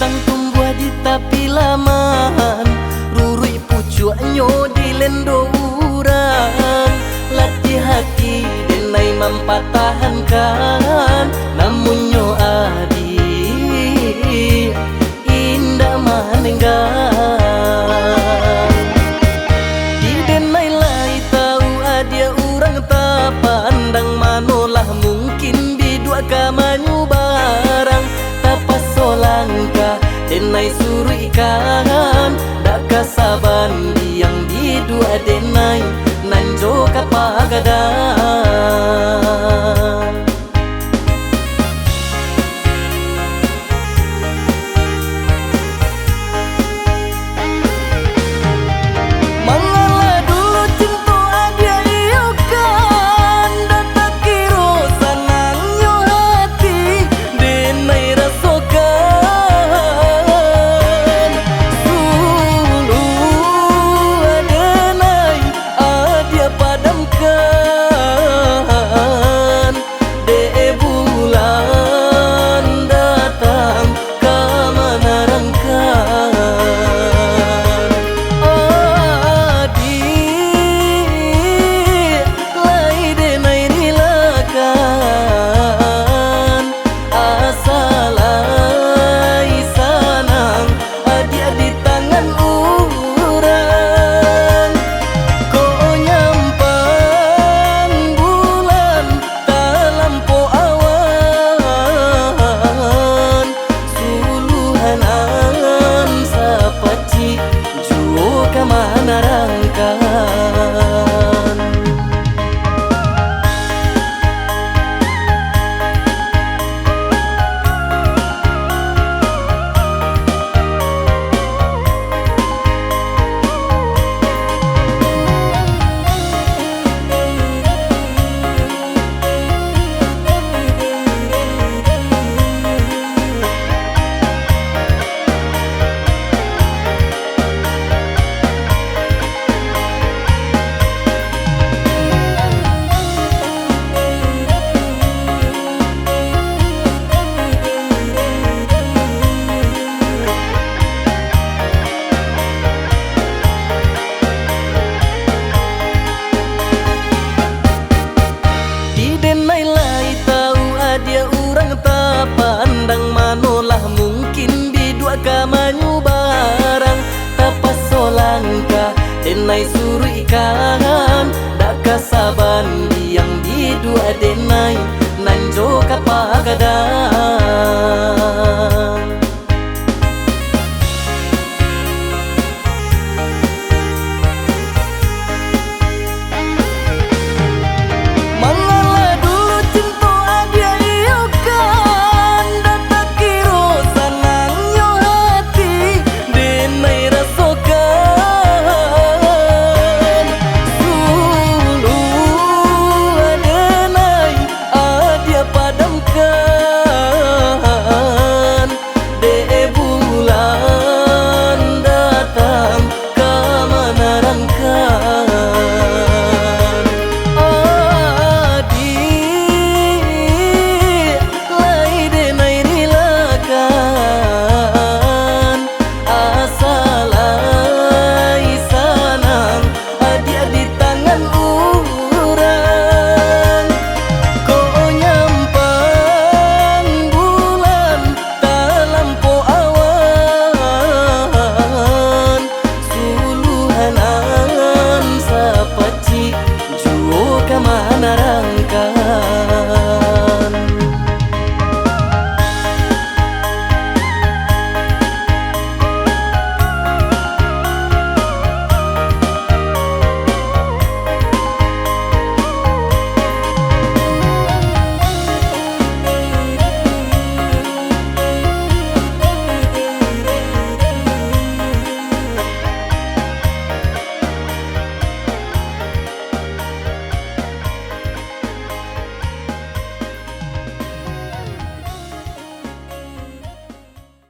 Tang tumbuh di tapi laman, rurui pucuanyo di lendo urang. Latih hati denai mempatahankan, namunnya adi indah manenggang. Di denai lai tahu adia urang tak pandang, manolah mungkin bidua kamanyu barang. Tapas solangka denai suruh ikan, dak kasaban yang bidua denai nanjo kapagadang. Pandang manolah mungkin bidua kamanyu barang. Tapas solangka denai suruh ikan, dak kasaban yang bidua denai